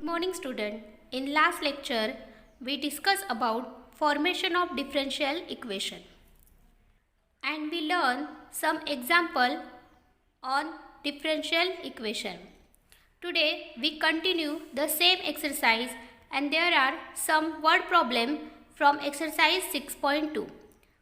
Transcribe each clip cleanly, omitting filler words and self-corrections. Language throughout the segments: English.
Good morning student. In last lecture we discussed about formation of differential equation and we learned some example on differential equation. Today we continue the same exercise and there are some word problem from exercise 6.2.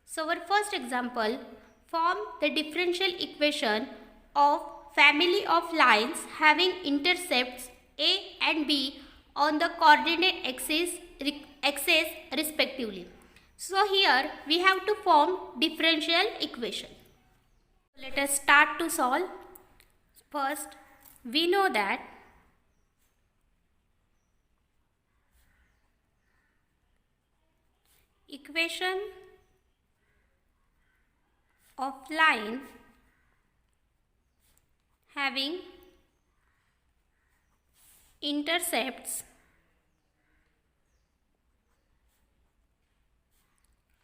So our first example, form the differential equation of family of lines having intercepts A and B on the coordinate axis respectively. So here we have to form differential equation. Let us start to solve. First, we know that equation of line having intercepts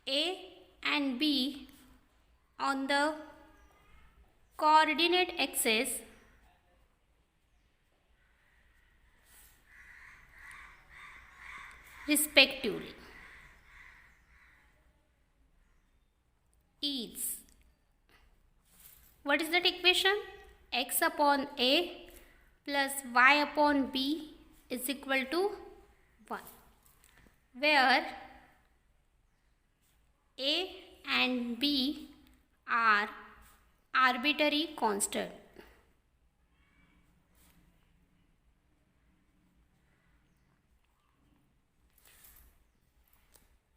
A and B on the coordinate axis respectively is, what is that equation? X upon A plus Y upon B is equal to 1, where A and B are arbitrary constant.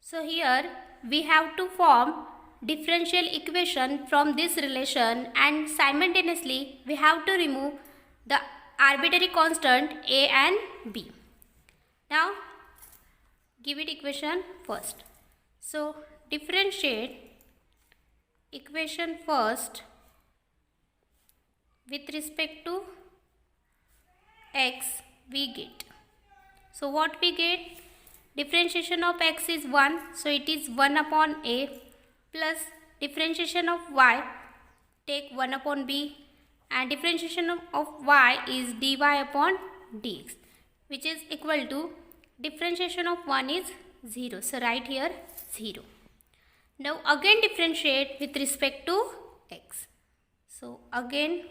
So here we have to form differential equation from this relation and simultaneously we have to remove the arbitrary constant A and B. Now give it equation first. So differentiate equation first with respect to x we get. So what we get? Differentiation of x is 1, so it is 1 upon A plus differentiation of y, take 1 upon B, and differentiation of y is dy upon dx, which is equal to differentiation of 1 is 0. So write here 0. Now again differentiate with respect to x. So again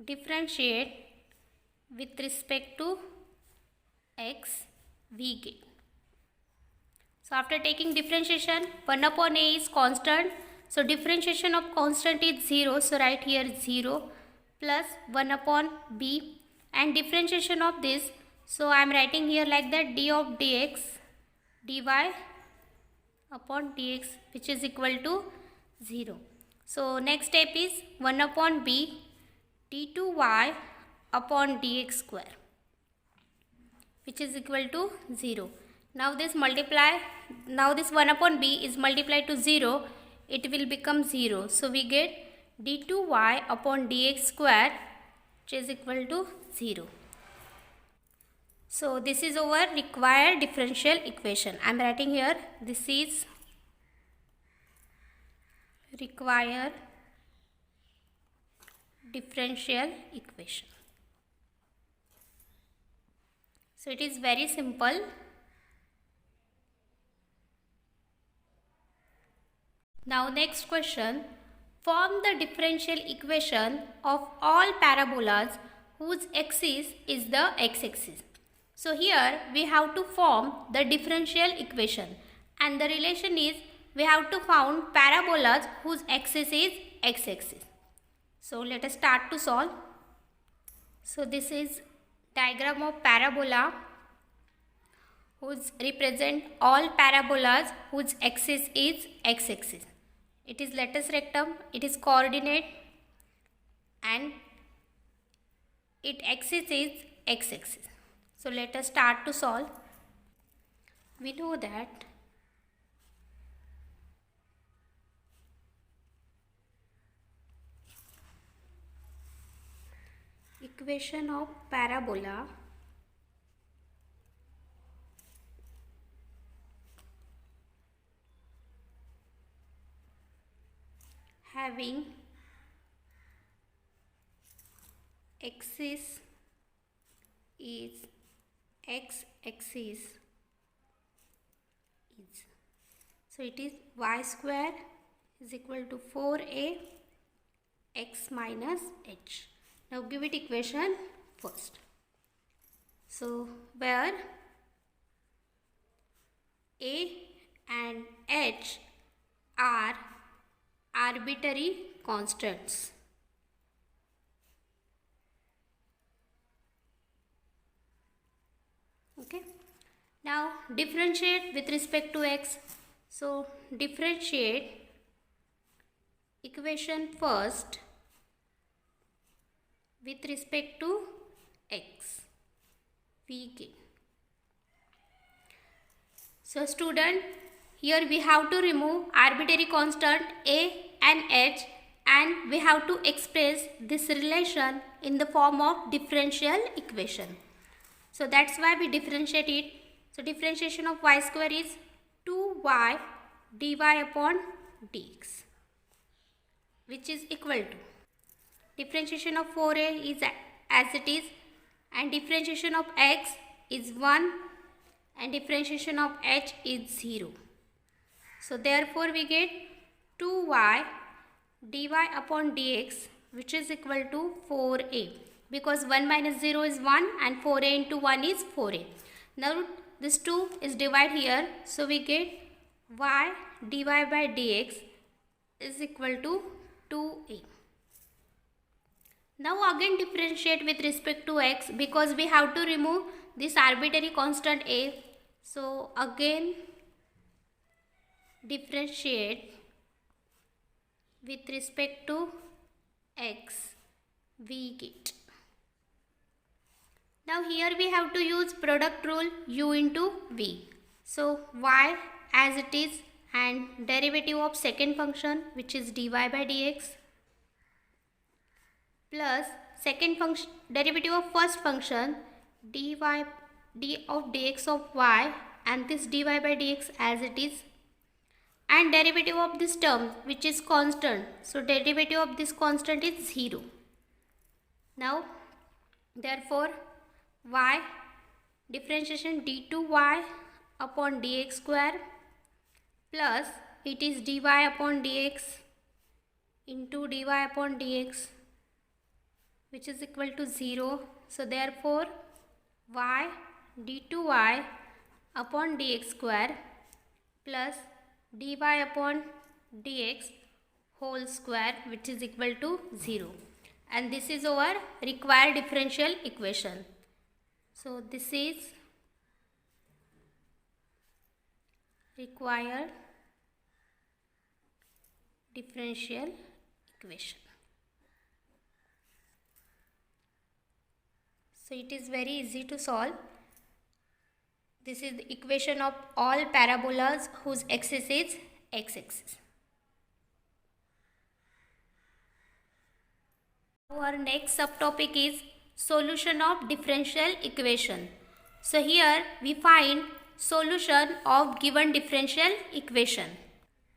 differentiate with respect to x we get. So after taking differentiation, 1 upon A is constant. So differentiation of constant is 0. So write here 0 plus 1 upon B and differentiation of this. So I am writing here like that d of dx dy upon dx, which is equal to 0. So next step is 1 upon B d2y upon dx square, which is equal to 0. Now this 1 upon B is multiplied to 0, it will become 0. So we get d2y upon dx square, which is equal to 0. So this is our required differential equation. I am writing here, this is required differential equation. So it is very simple. Now next question, form the differential equation of all parabolas whose axis is the x-axis. So here we have to form the differential equation and the relation is we have to found parabolas whose axis is x-axis. So let us start to solve. So this is diagram of parabola whose represent all parabolas whose axis is x-axis. It is latus rectum, it is coordinate and its axis is x-axis. So let us start to solve. We know that equation of parabola having axis is x axis is, so it is y square is equal to 4a x minus h. Now give it equation first. So where a and h are arbitrary constants. Okay. Now differentiate with respect to x. So differentiate equation first with respect to x. We get. So student, here we have to remove arbitrary constant a and h, and we have to express this relation in the form of differential equation. So that's why we differentiate it. So differentiation of y square is 2y dy upon dx, which is equal to differentiation of 4a is as it is, and differentiation of x is 1 and differentiation of h is 0. So therefore we get 2y dy upon dx, which is equal to 4a, because 1 minus 0 is 1 and 4a into 1 is 4a. Now this 2 is divided here, so we get y dy by dx is equal to 2a. Now again differentiate with respect to x, because we have to remove this arbitrary constant a. So again differentiate with respect to x, we get. Now here we have to use product rule, u into v. So y as it is, and derivative of second function, which is dy by dx, plus second function derivative of first function d of dx of y, and this dy by dx as it is, and derivative of this term which is constant. So derivative of this constant is 0. Now therefore y differentiation d2y upon dx square, plus it is dy upon dx into dy upon dx, which is equal to 0. So therefore y d2y upon dx square plus dy upon dx whole square, which is equal to 0. And this is our required differential equation. So this is required differential equation. So it is very easy to solve. This is the equation of all parabolas whose axis is x-axis. Our next subtopic is solution of differential equation. So here we find solution of given differential equation.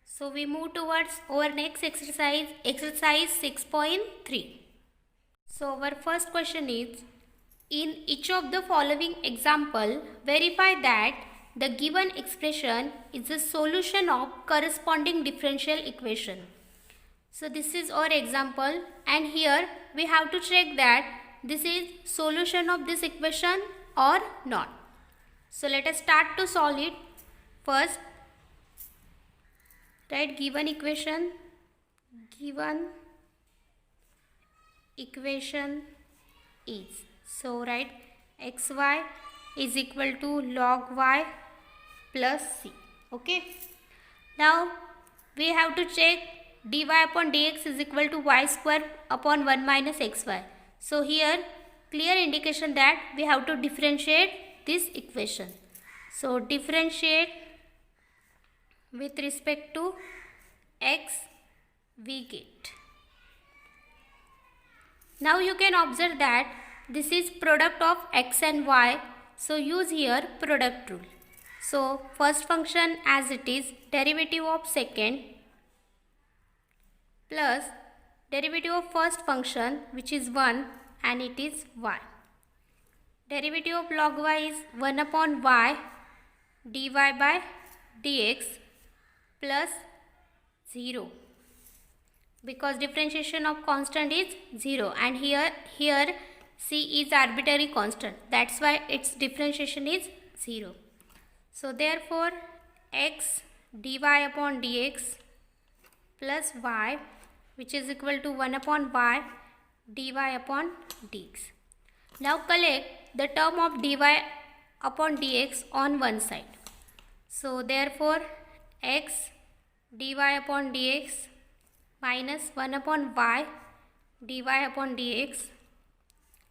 So we move towards our next exercise, exercise 6.3. So our first question is, in each of the following example, verify that the given expression is a solution of corresponding differential equation. So this is our example, and here we have to check that this is solution of this equation or not. So let us start to solve it. First, write given equation. Given equation is, so write xy is equal to log y plus c. Okay. Now we have to check dy upon dx is equal to y square upon 1 minus xy. So here clear indication that we have to differentiate this equation. So differentiate with respect to x, we get. Now you can observe that this is product of x and y. So use here product rule. So first function as it is, derivative of second plus derivative of first function, which is 1, and it is y. derivative of log y is 1 upon y dy by dx plus 0, because differentiation of constant is 0, and here c is arbitrary constant, that's why its differentiation is 0. So therefore x dy upon dx plus y, which is equal to 1 upon y dy upon dx. Now collect the term of dy upon dx on one side. So therefore x dy upon dx minus 1 upon y dy upon dx,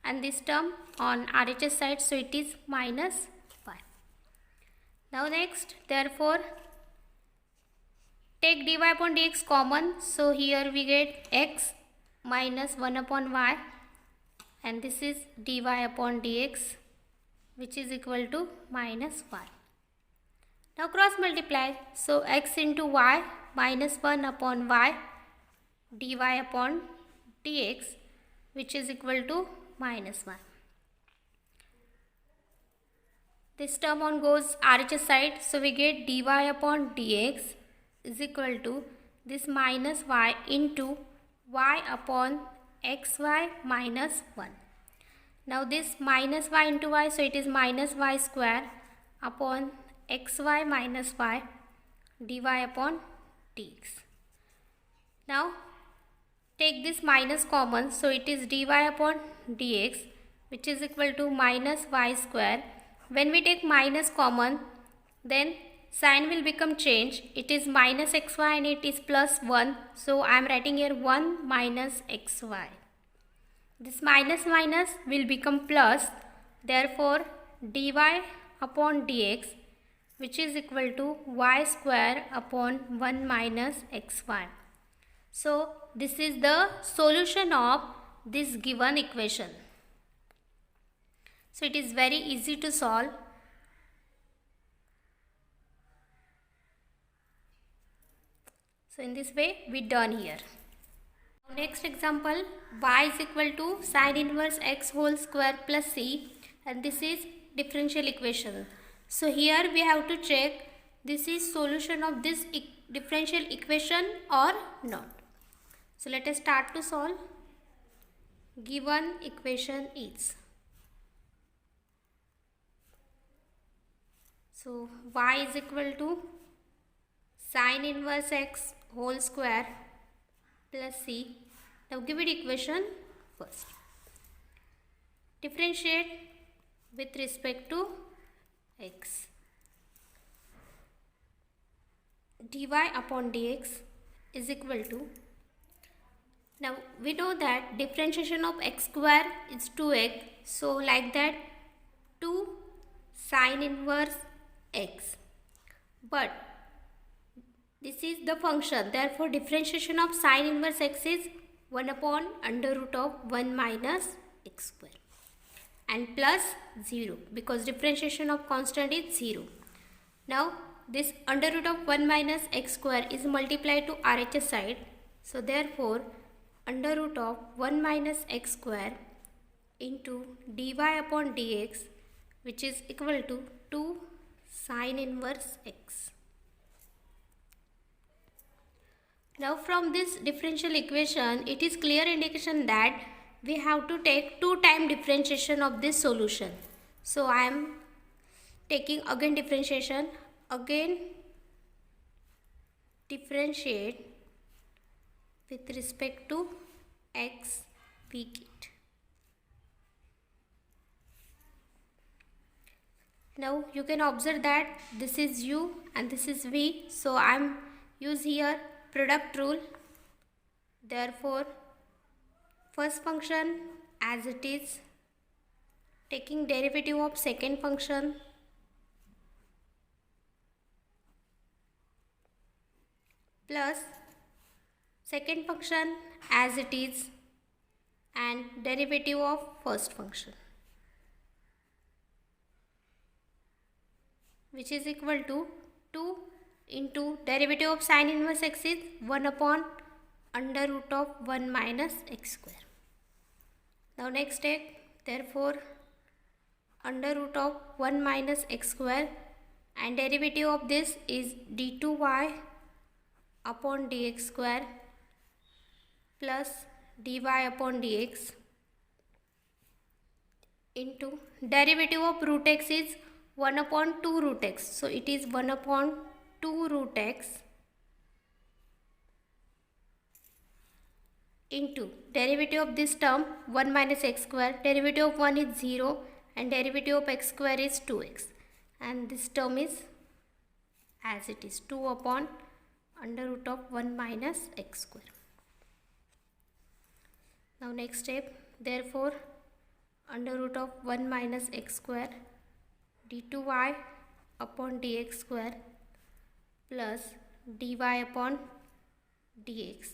and this term on RHS side, so it is minus y. Now next, therefore take dy upon dx common, so here we get x minus 1 upon y, and this is dy upon dx, which is equal to minus y. Now cross multiply, so x into y minus 1 upon y dy upon dx, which is equal to minus 1. This term on goes RHS side, so we get dy upon dx is equal to this minus y into y upon xy minus 1. Now this minus y into y, so it is minus y square upon xy minus y dy upon dx. Now take this minus common, so it is dy upon dx, which is equal to minus y square. When we take minus common, then sign will become change. It is minus xy and it is plus 1. So I am writing here 1 minus xy. This minus minus will become plus. Therefore dy upon dx, which is equal to y square upon 1 minus xy. So this is the solution of this given equation. So it is very easy to solve. So in this way we done here. Next example, y is equal to sin inverse x whole square plus c, and this is differential equation. So here we have to check this is solution of this differential equation or not. So let us start to solve. Given equation is, so y is equal to sin inverse x whole square plus c. Now give it equation first. Differentiate with respect to x. Dy upon dx is equal to, now we know that differentiation of x square is 2x, so like that 2 sin inverse x, but this is the function, therefore differentiation of sin inverse x is 1 upon under root of 1 minus x square, and plus 0, because differentiation of constant is 0. Now this under root of 1 minus x square is multiplied to RHS side, so therefore under root of 1 minus x square into dy upon dx, which is equal to 2 sin inverse x. Now from this differential equation, it is clear indication that we have to take 2 time differentiation of this solution. So I am taking again differentiation, again differentiate with respect to x we get. Now you can observe that this is u and this is v, so I am use here product rule. Therefore first function as it is, taking derivative of second function plus second function as it is and derivative of first function, which is equal to 2 into derivative of sin inverse x is 1 upon under root of 1 minus x square. Now next step, therefore under root of 1 minus x square, and derivative of this is d2y upon dx square plus dy upon dx into derivative of root x is 1 upon 2 root x. So it is 1 upon 2 root x into derivative of this term 1 minus x square. Derivative of 1 is 0 and derivative of x square is 2x. And this term is as it is 2 upon under root of 1 minus x square. Now next step, therefore under root of 1 minus x square d2y upon dx square plus dy upon dx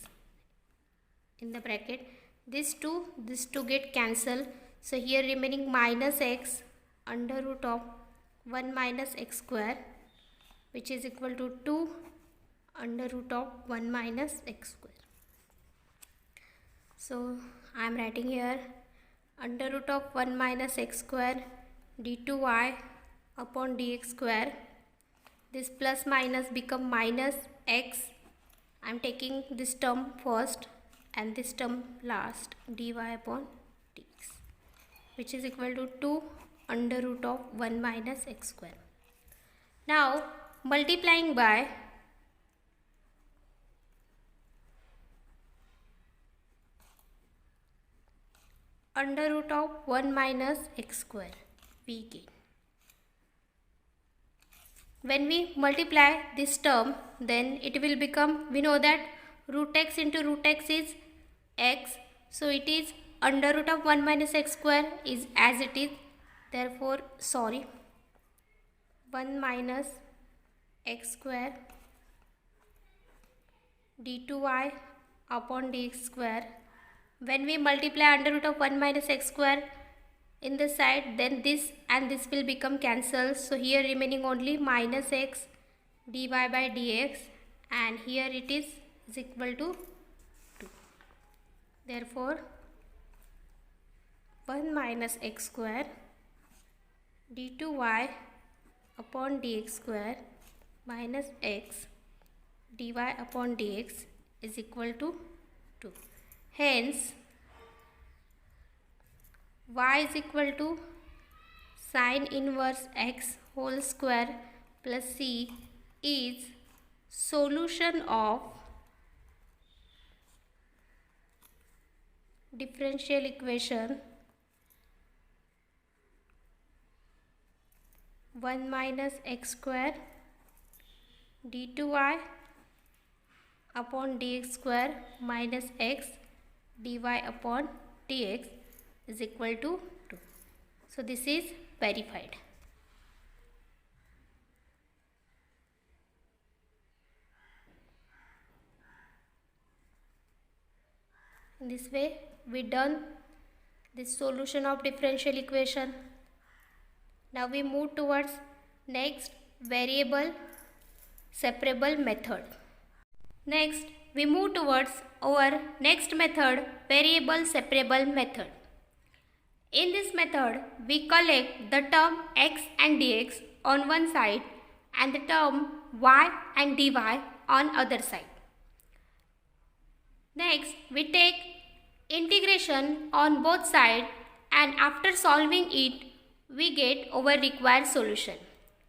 in the bracket. This two get cancelled. So here remaining minus x under root of 1 minus x square, which is equal to 2 under root of 1 minus x square. So I am writing here under root of 1 minus x square d2y upon dx square. This plus minus become minus x. I am taking this term first and this term last, dy upon dx, which is equal to 2 under root of 1 minus x square. Now multiplying by under root of 1 minus x square, we gain. When we multiply this term, then it will become, we know that root x into root x is x. So it is under root of 1 minus x square is as it is. Therefore, 1 minus x square d2y upon dx square. When we multiply under root of 1 minus x square in the side, then this and this will become cancelled. So here remaining only minus x dy by dx, and here it is equal to 2. Therefore 1 minus x square d2y upon dx square minus x dy upon dx is equal to 2. Hence y is equal to sine inverse x whole square plus c is solution of differential equation 1 minus x square d2y upon dx square minus x dy upon dx is equal to 2. So this is verified. In this way we done this solution of differential equation. Now we move towards next variable separable method. Next we move towards our next method, variable separable method. In this method we collect the term x and dx on one side and the term y and dy on other side. Next we take integration on both sides, and after solving it we get our required solution.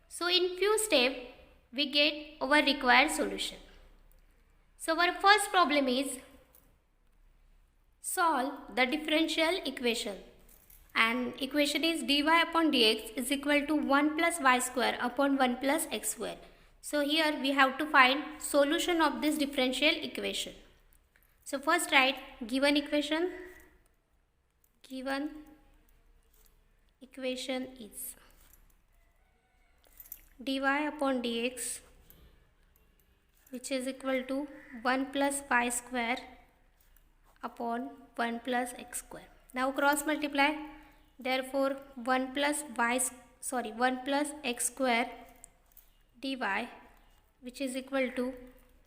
So in few steps we get our required solution. So our first problem is solve the differential equation, and equation is dy upon dx is equal to 1 plus y square upon 1 plus x square. So here we have to find solution of this differential equation. So first write given equation. Given equation is dy upon dx, which is equal to 1 plus y square upon 1 plus x square. Now cross multiply. Therefore 1 plus x square dy, which is equal to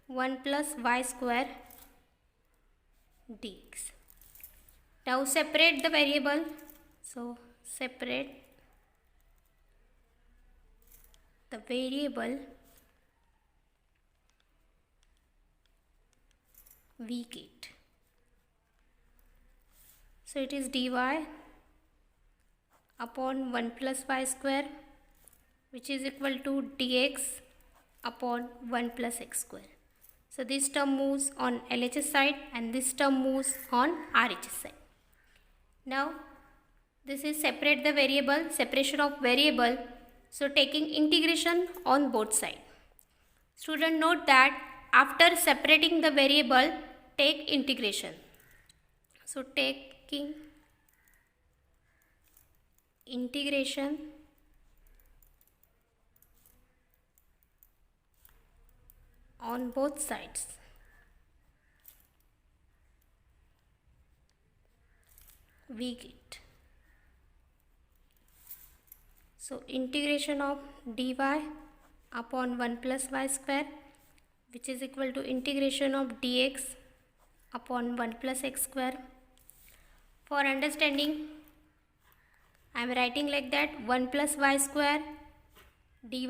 1 plus y square dx. Now separate the variable. So separate the variable we get. So it is dy upon 1 plus y square, which is equal to dx upon 1 plus x square. So this term moves on LHS side and this term moves on RHS side. Now this is separate the variable, separation of variable. So taking integration on both sides. Student, note that after separating the variable, take integration. So taking integration on both sides. We get. So integration of dy upon 1 plus y square, which is equal to integration of dx upon 1 plus x square. For understanding, I am writing like that: 1 plus y square dy,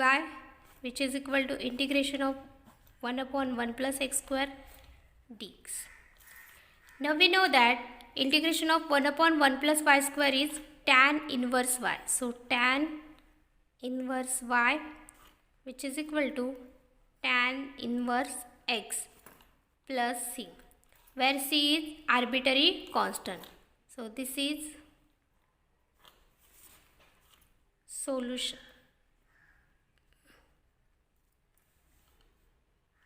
which is equal to integration of 1 upon 1 plus x square dx. Now we know that integration of 1 upon 1 plus y square is tan inverse y. So tan inverse y, which is equal to tan inverse x plus c, where c is arbitrary constant. So this is solution.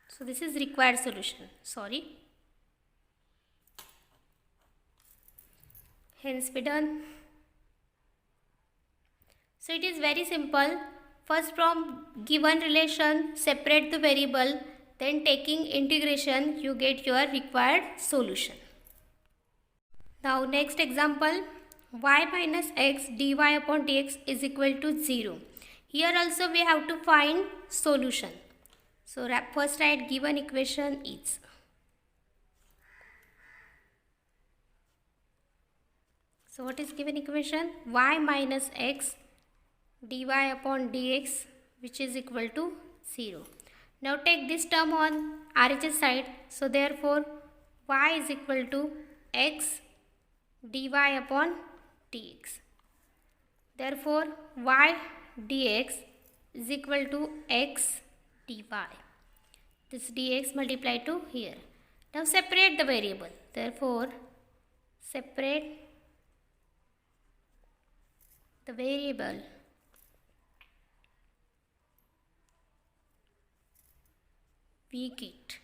So this is required solution. Hence we done. So it is very simple. First, from given relation, separate the variable, then taking integration, you get your required solution. Now next example, y minus x dy upon dx is equal to 0. Here also we have to find solution. So first write given equation is. So what is given equation? Y minus x dy upon dx, which is equal to 0. Now take this term on RHS side. So therefore y is equal to x dy upon dx. Therefore y dx is equal to x dy. This dx multiplied to here. Now separate the variable. Therefore separate the variable we get.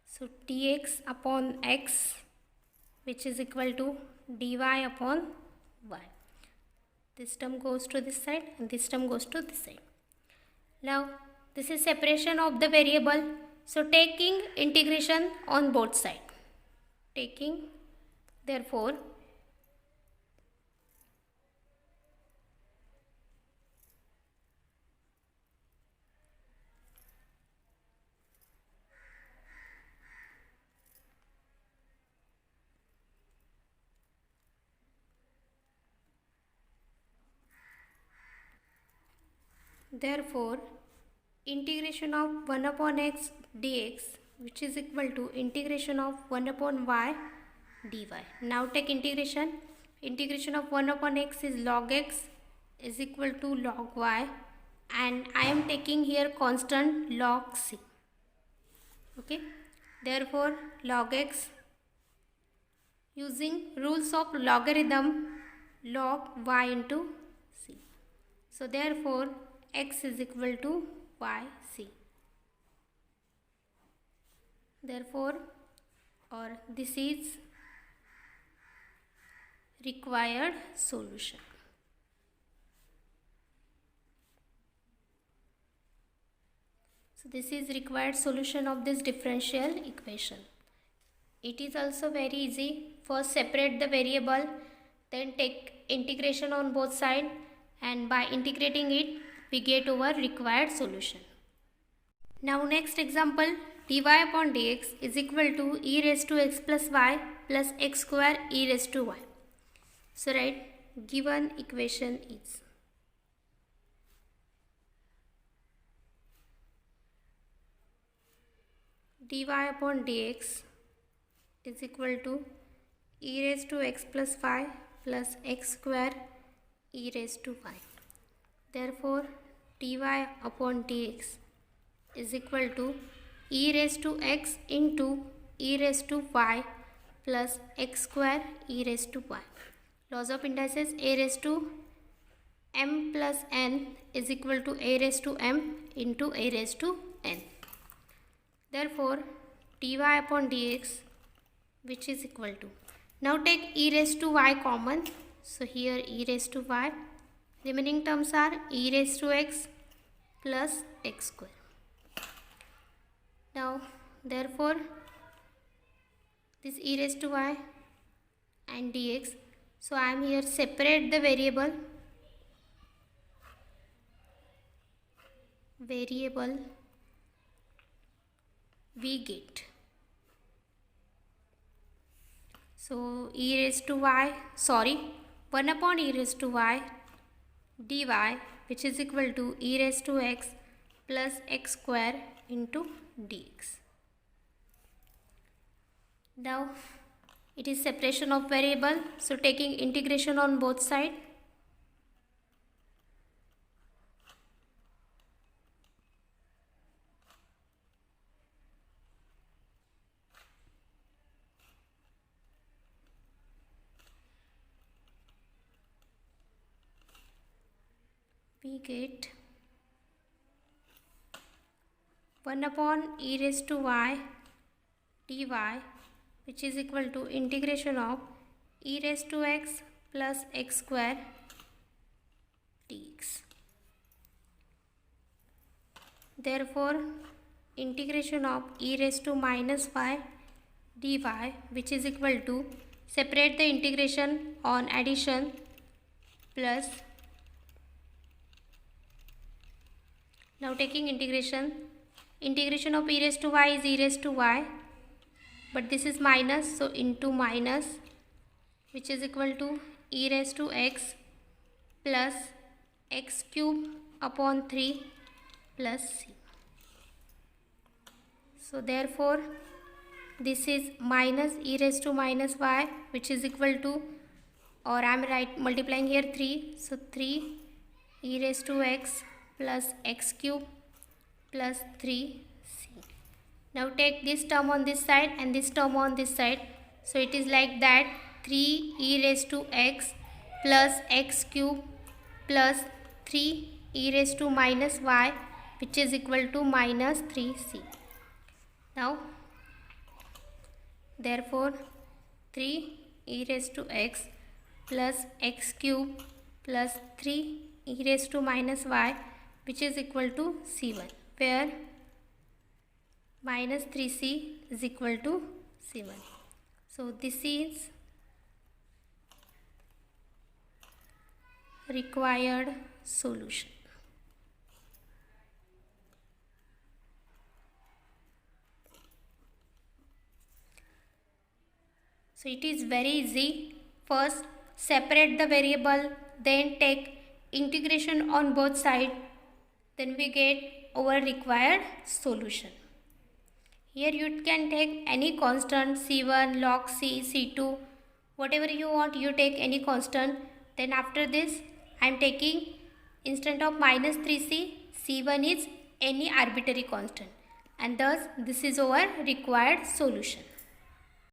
So dx upon x, which is equal to dy upon y. This term goes to this side and this term goes to this side. Now this is separation of the variable. So taking integration on both sides. Therefore integration of 1 upon x dx, which is equal to integration of 1 upon y dy. Now take integration. Integration of 1 upon x is log x is equal to log y, and I am taking here constant log c. Okay. Therefore log x, using rules of logarithm, log y into c. So therefore x is equal to yc. Therefore, or this is required solution. So this is required solution of this differential equation. It is also very easy. First separate the variable, then take integration on both sides, and by integrating it we get our required solution. Now next example, dy upon dx is equal to e raised to x plus y plus x square e raised to y. So write given equation is. dy upon dx is equal to e raised to x plus 5 plus x square e raised to 5. Therefore, dy upon dx is equal to e raised to x into e raised to y plus x square e raised to y. Laws of indices: a raised to m plus n is equal to a raised to m into a raised to n. Therefore, dy upon dx, which is equal to, now take e raised to y common. So here e raised to y, remaining terms are e raised to x plus x square. Now therefore this e raised to y and dx, so I am here separate the variable we get. So e raised to y, 1 upon e raised to y dy, which is equal to e raised to x plus x square into dx. Now it is separation of variable, so taking integration on both sides. We get 1 upon e raised to y dy, which is equal to integration of e raised to x plus x square dx. Therefore, integration of e raised to minus y dy, which is equal to, separate the integration on addition, plus, now taking integration of e raised to y is e raised to y, but this is minus, so into minus, which is equal to e raised to x plus x cube upon 3 plus c. So therefore this is minus e raised to minus y, which is equal to, or I am multiplying here 3, so 3 e raised to x plus x cube plus 3c. Now take this term on this side and this term on this side, so it is like that, 3 e raised to x plus x cube plus 3 e raised to minus y, which is equal to minus 3c. Now therefore 3 e raised to x plus x cube plus 3 e raised to minus y, which is equal to c1, where minus 3c is equal to c1. So this is required solution. So it is very easy. First separate the variable, then take integration on both sides, then we get our required solution. Here you can take any constant, c1, log c, c2, whatever you want, you take any constant. Then after this I am taking, instead of minus 3c, c1 is any arbitrary constant, and thus this is our required solution.